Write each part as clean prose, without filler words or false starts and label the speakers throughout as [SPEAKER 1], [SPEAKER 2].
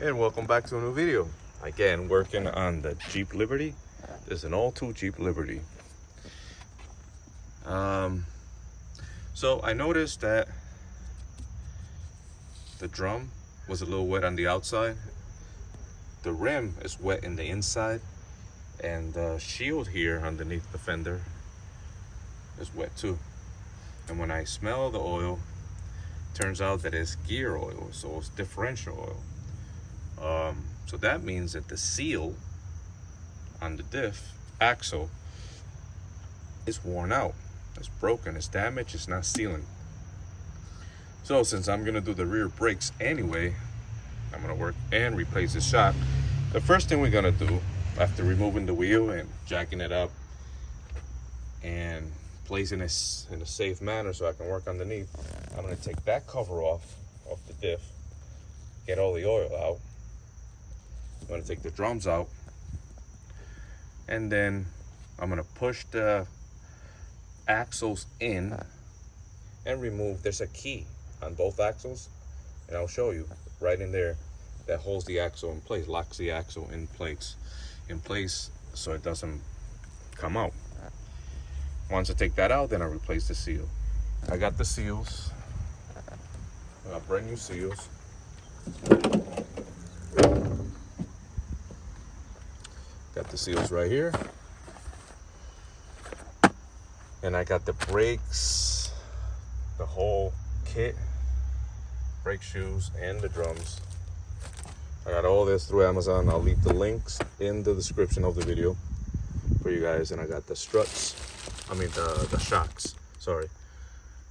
[SPEAKER 1] And welcome back to a new video. Again, working on the Jeep Liberty. This is an all-2 Jeep Liberty. So I noticed that the drum was a little wet on the outside. The rim is wet in the inside, and the shield here underneath the fender is wet too. And when I smell the oil, turns out that it's gear oil, so it's differential oil. So that means that the seal on the diff axle is worn out, it's broken, it's damaged, it's not sealing. So since I'm gonna do the rear brakes anyway, I'm gonna work and replace the shock. The first thing we're gonna do, after removing the wheel and jacking it up and placing it in a safe manner so I can work underneath, I'm gonna take that cover off the diff, get all the oil out. I'm gonna take the drums out, and then I'm gonna push the axles in and remove. There's a key on both axles, and I'll show you right in there that holds the axle in place, locks the axle in place so it doesn't come out. Once I take that out, then I replace the seal. I got the seals. I got brand new seals. Got the seals right here. And I got the brakes, the whole kit, brake shoes, and the drums. I got all this through Amazon. I'll leave the links in the description of the video for you guys. And I got the struts, the shocks, sorry.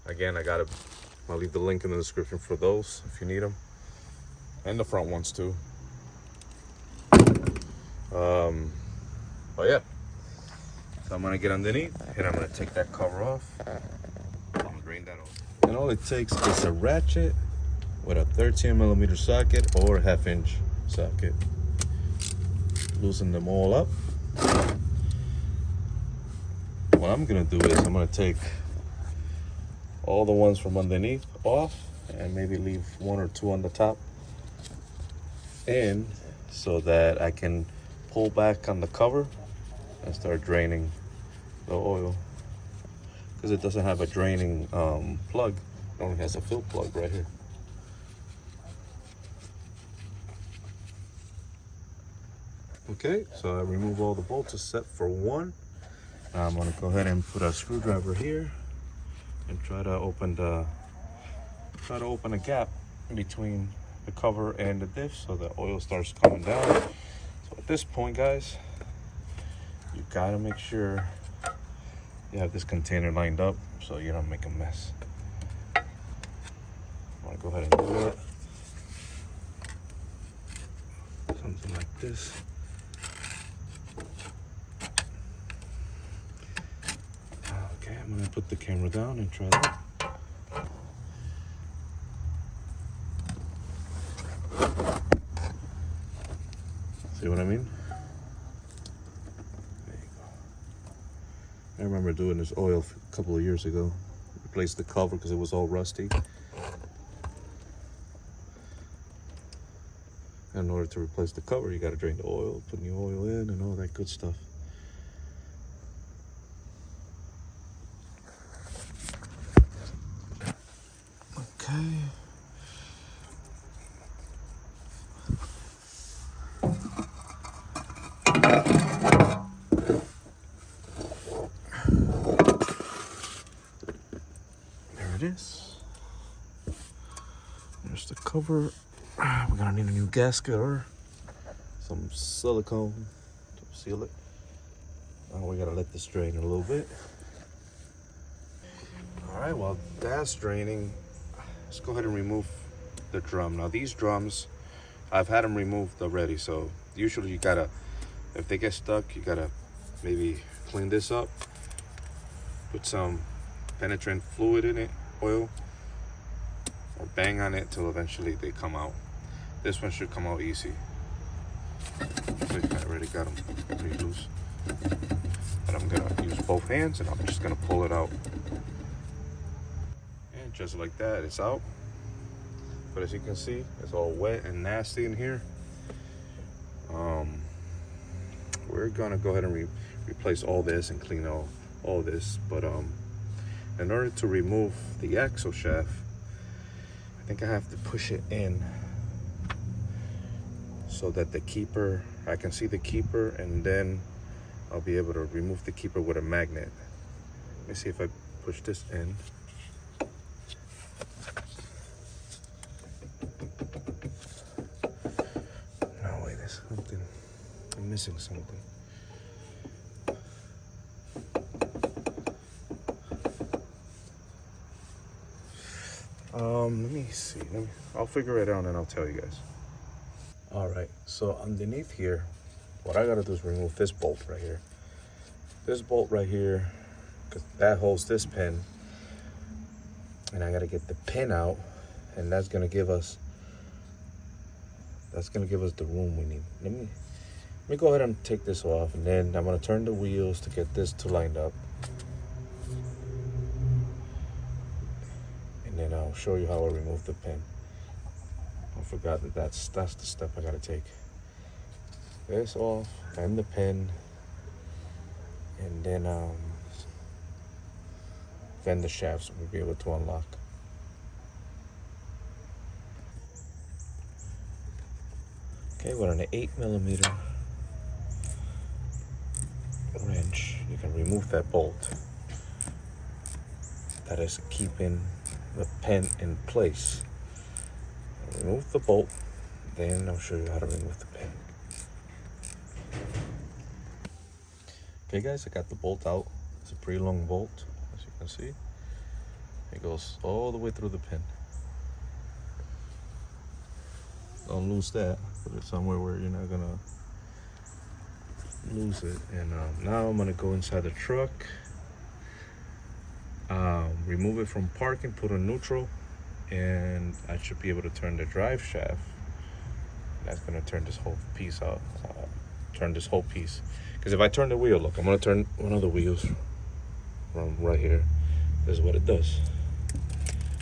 [SPEAKER 1] Again, I'll leave the link in the description for those if you need them. And the front ones too. But yeah, so I'm gonna get underneath and I'm gonna take that cover off. I'm gonna drain that off. And all it takes is a ratchet with a 13mm socket or a 1/2" socket. Loosen them all up. What I'm gonna do is I'm gonna take all the ones from underneath off and maybe leave 1 or 2 on the top, and so that I can pull back on the cover and start draining the oil, because it doesn't have a draining plug. It only has a fill plug right here. Okay, so I remove all the bolts except for one. Now I'm gonna go ahead and put a screwdriver here and try to open a gap between the cover and the diff so the oil starts coming down. So at this point, guys, you gotta make sure you have this container lined up so you don't make a mess. I'm gonna go ahead and do that. Something like this. Okay, I'm gonna put the camera down and try that. See what I mean? There you go. I remember doing this oil a couple of years ago. Replaced the cover because it was all rusty. And in order to replace the cover, you got to drain the oil, put new oil in, and all that good stuff. Okay. It is. There's the cover. We're gonna need a new gasket or some silicone to seal it. Now we gotta let this drain a little bit. All right, while that's draining, let's go ahead and remove the drum. Now these drums, I've had them removed already, so usually you gotta, if they get stuck, you gotta maybe clean this up, put some penetrant fluid in it, oil, or bang on it till eventually they come out. This one should come out easy. I already got them pretty loose. But I'm gonna use both hands and I'm just gonna pull it out. Just like that, it's out. But as you can see, it's all wet and nasty in here. Um, we're gonna go ahead and replace all this and clean all this, but in order to remove the axle shaft, I think I have to push it in so that the keeper, I can see the keeper, and then I'll be able to remove the keeper with a magnet. Let me see if I push this in. No, wait, there's something. I'm missing something. Let me see. I'll figure it out and I'll tell you guys. All right, so underneath here, what I gotta do is remove this bolt right here. This bolt right here, because that holds this pin. And I gotta get the pin out, and that's gonna give us the room we need. Let me go ahead and take this off, and then I'm gonna turn the wheels to get this two lined up. And then I'll show you how I remove the pin. I forgot that's the step I gotta take. This off, and the pin, and then the shafts will be able to unlock. Okay, with an 8mm wrench, you can remove that bolt that is keeping the pin in place. Remove the bolt, then I'll show you how to remove the pin. Okay guys, I got the bolt out. It's a pretty long bolt, as you can see. It goes all the way through the pin. Don't lose that. Put it somewhere where you're not gonna lose it. And now I'm gonna go inside the truck, remove it from parking, put on neutral, and I should be able to turn the drive shaft. That's gonna turn this whole piece out. Because if I turn the wheel, look, I'm gonna turn one of the wheels from right here. This is what it does.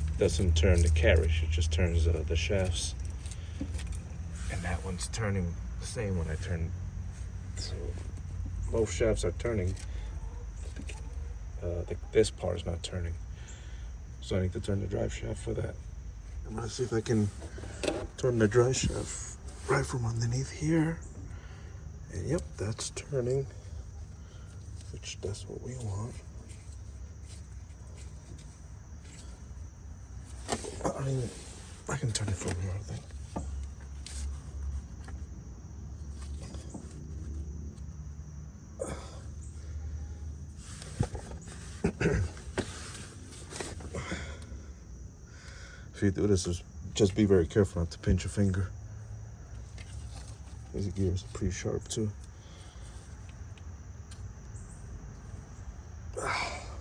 [SPEAKER 1] It doesn't turn the carriage, it just turns the shafts. And that one's turning the same when I turn. So both shafts are turning. This part is not turning. So I need to turn the drive shaft for that. I'm gonna see if I can turn the drive shaft right from underneath here. And yep, that's turning, which that's what we want. I can turn it from here, I think. If you do this, just be very careful not to pinch your finger. These gears are pretty sharp too.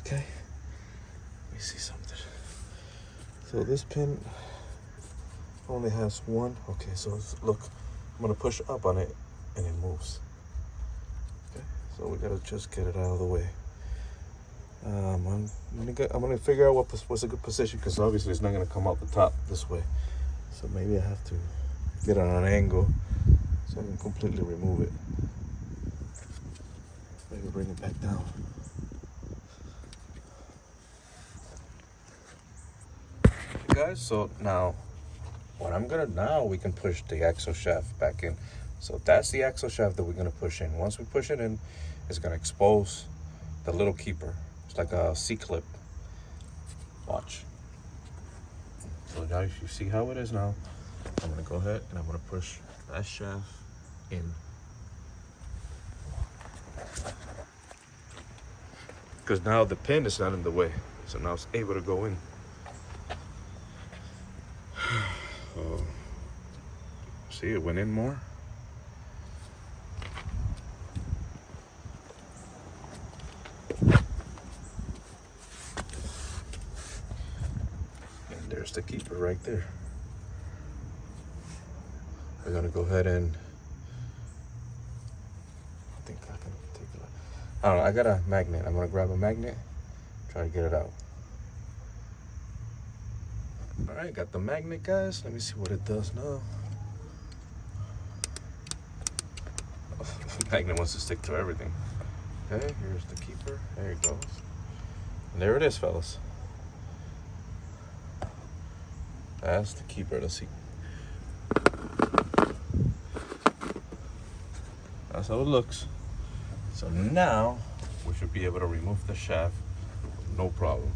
[SPEAKER 1] Okay, let me see something. So this pin only has one. Okay, so look, I'm gonna push up on it and it moves. Okay, so we gotta just get it out of the way. I'm gonna figure out what's a good position, because obviously it's not gonna come out the top this way. So maybe I have to get on an angle so I can completely remove it. Maybe bring it back down. Guys, so now we can push the axle shaft back in. So that's the axle shaft that we're gonna push in. Once we push it in, it's gonna expose the little keeper. It's like a C-clip. Watch. So now you see how it is now. I'm gonna go ahead and I'm gonna push that shaft in. Because now the pin is not in the way. So now it's able to go in. See, it went in more. And there's the keeper right there. We're gonna go ahead and I think I can take it out. I don't know, I got a magnet. I'm gonna grab a magnet, try to get it out. All right, got the magnet, guys. Let me see what it does now. Magnet wants to stick to everything. Okay, here's the keeper. There it goes. And there it is, fellas. That's the keeper. Let's see. That's how it looks. So now we should be able to remove the shaft, no problem.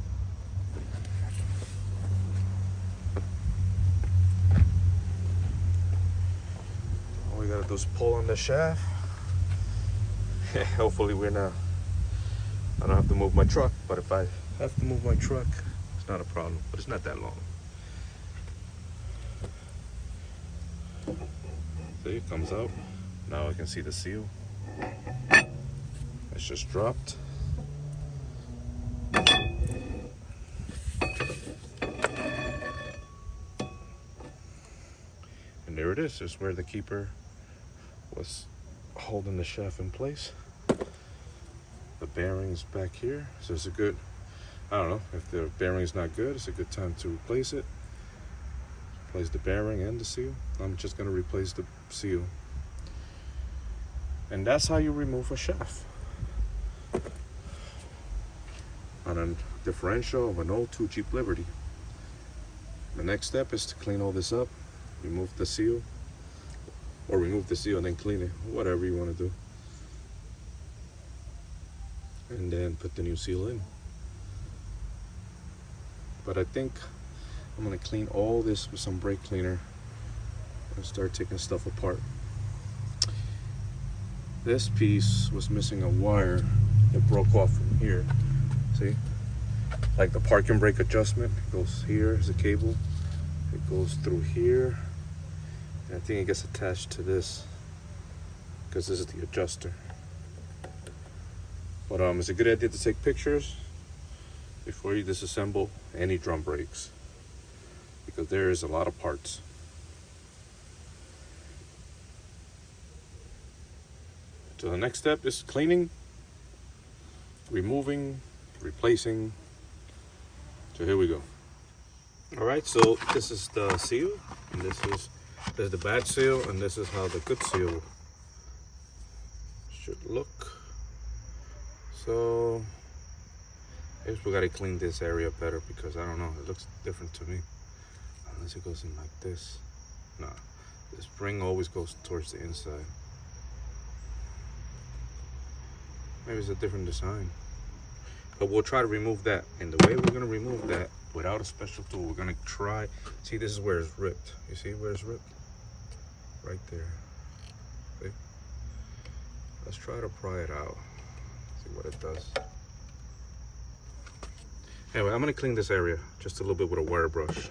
[SPEAKER 1] All we gotta do is pull on the shaft. Hopefully I don't have to move my truck, but if I have to move my truck, it's not a problem, but it's not that long. See, it comes out. Now I can see the seal. It's just dropped. And there it is. This is where the keeper was holding the shaft in place. The bearing's back here. So it's a good, I don't know, if the bearing's not good, it's a good time to replace it. Replace the bearing and the seal. I'm just gonna replace the seal. And that's how you remove a shaft on a differential of an 02 Jeep Liberty. The next step is to clean all this up, remove the seal, or remove the seal and then clean it, whatever you want to do. And then put the new seal in. But I think I'm gonna clean all this with some brake cleaner and start taking stuff apart. This piece was missing a wire that broke off from here. See? Like the parking brake adjustment. It goes here as a cable. It goes through here. And I think it gets attached to this because this is the adjuster. But it's a good idea to take pictures before you disassemble any drum brakes, because there is a lot of parts. So the next step is cleaning, removing, replacing. So here we go. All right, so this is the seal, and this is the bad seal, and this is how the good seal should look. So I guess we gotta clean this area better, because I don't know, it looks different to me. Unless it goes in like this. Nah, the spring always goes towards the inside. Maybe it's a different design. But we'll try to remove that. And the way we're gonna remove that without a special tool, we're gonna try, see, this is where it's ripped. You see where it's ripped? Right there. See? Let's try to pry it out. See what it does. Anyway, I'm gonna clean this area just a little bit with a wire brush.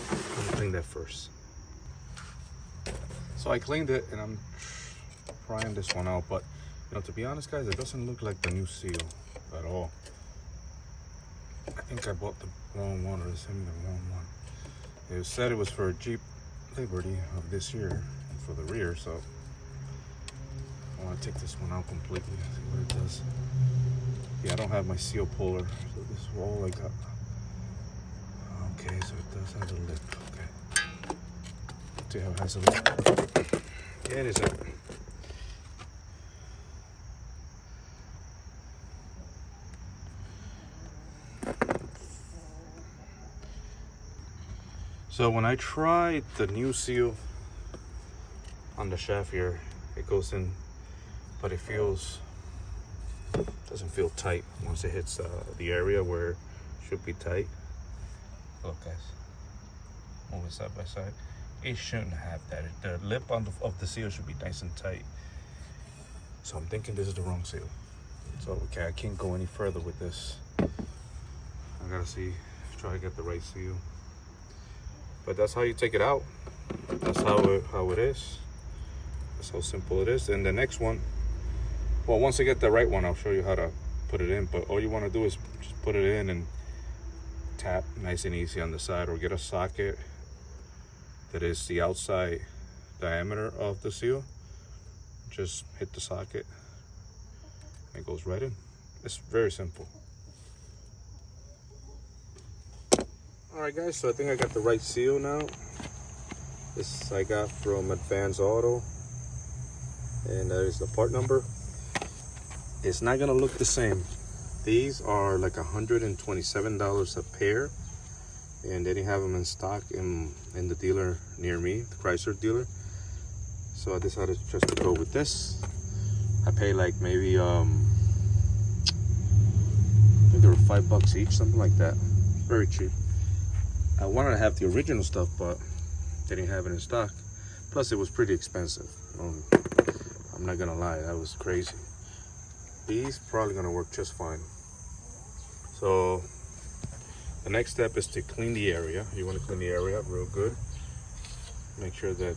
[SPEAKER 1] I'm gonna clean that first. So I cleaned it, and I'm prying this one out, but you know, to be honest, guys, it doesn't look like the new seal at all. I think I bought the wrong one, or they sent me the wrong one. It said it was for a Jeep Liberty of this year, for the rear, so I want to take this one out completely, see what it does. Yeah, I don't have my seal puller, so this is all I got. Okay, so it does have a lip. Okay. See how it has a lip? Yeah, it is a. So when I tried the new seal on the shaft here, it goes in, but it doesn't feel tight once it hits the area where it should be tight. Look, guys, move it side by side. It shouldn't have that. The lip of the seal should be nice and tight. So I'm thinking this is the wrong seal. So okay, I can't go any further with this. I gotta try to get the right seal. But that's how you take it out. That's how it is. That's how simple it is. And the next one, well, once I get the right one, I'll show you how to put it in. But all you want to do is just put it in and tap nice and easy on the side, or get a socket that is the outside diameter of the seal. Just hit the socket. It goes right in. It's very simple. Alright guys, so I think I got the right seal now. This I got from Advance Auto. And that is the part number. It's not gonna look the same. These are like $127 a pair, and they didn't have them in stock in the dealer near me, the Chrysler dealer. So I decided just to go with this. I paid like maybe I think they were $5 each, something like that. Very cheap. I wanted to have the original stuff, but they didn't have it in stock. Plus, it was pretty expensive. I'm not gonna lie, that was crazy. These probably gonna work just fine. So the next step is to clean the area. You want to clean the area up real good. Make sure that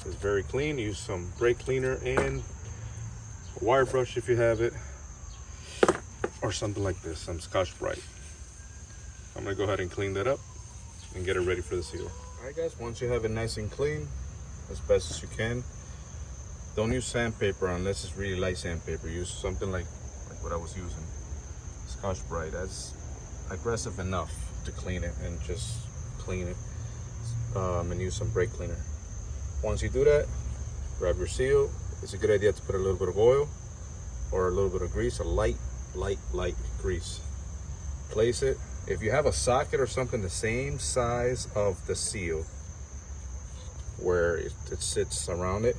[SPEAKER 1] it's very clean. Use some brake cleaner and a wire brush if you have it, or something like this, some Scotch-Brite. I'm gonna go ahead and clean that up and get it ready for the seal. All right, guys, once you have it nice and clean, as best as you can, don't use sandpaper unless it's really light sandpaper. Use something like what I was using, Scotch-Brite. That's aggressive enough to clean it, and just clean it, and use some brake cleaner. Once you do that, grab your seal. It's a good idea to put a little bit of oil or a little bit of grease, a light grease. Place it. If you have a socket or something the same size of the seal where it sits around it,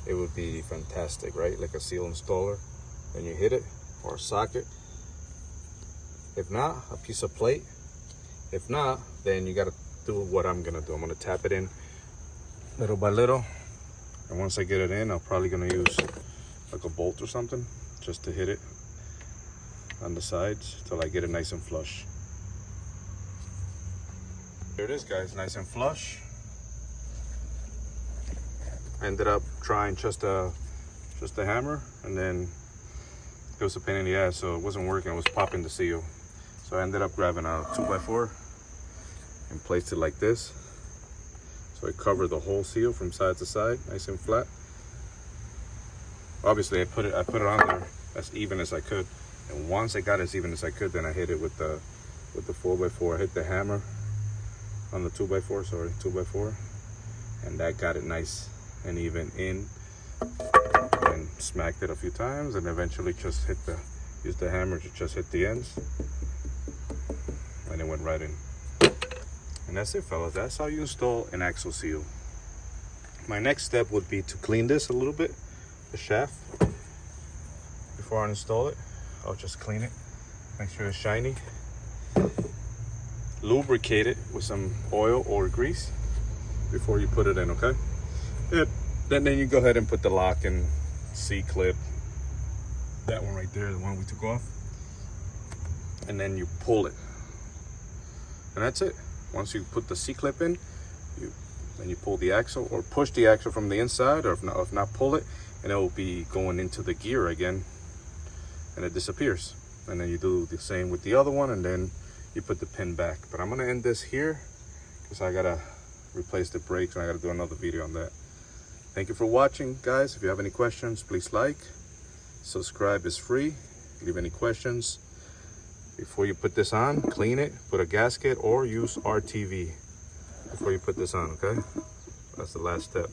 [SPEAKER 1] it would be fantastic, right? Like a seal installer. Then you hit it, or a socket. If not, a piece of plate. If not, then you gotta do what I'm gonna do. I'm gonna tap it in little by little. And once I get it in, I'm probably gonna use like a bolt or something just to hit it on the sides till I get it nice and flush. There it is, guys, nice and flush. I ended up trying just a hammer, and then it was a pain in the ass, so it wasn't working. It was popping the seal. So I ended up grabbing a 2x4 and placed it like this. So I covered the whole seal from side to side, nice and flat. Obviously, I put it on there as even as I could. And once I got as even as I could, then I hit it with the 4x4. I hit the hammer on the 2x4, and that got it nice and even in. And smacked it a few times, and eventually just used the hammer to just hit the ends, and it went right in. And that's it, fellas. That's how you install an axle seal. My next step would be to clean this a little bit, the shaft. Before I install it, I'll just clean it, make sure it's shiny. Lubricate it with some oil or grease before you put it in, okay? Then you go ahead and put the lock and C-clip, that one right there, the one we took off, and then you pull it, and that's it. Once you put the C-clip in, then you pull the axle, or push the axle from the inside, or if not pull it, and it will be going into the gear again, and it disappears. And then you do the same with the other one, and then you put the pin back. But I'm gonna end this here because I gotta replace the brakes, and I gotta do another video on that. Thank you for watching, guys. If you have any questions, please like, subscribe is free. Leave any questions. Before you put this on, clean it, put a gasket, or use RTV before you put this on, okay? That's the last step.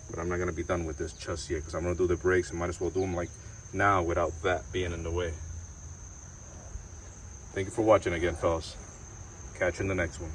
[SPEAKER 1] But I'm not gonna be done with this just yet, because I'm gonna do the brakes, and might as well do them like now without that being in the way. Thank you for watching again, fellas. Catch you in the next one.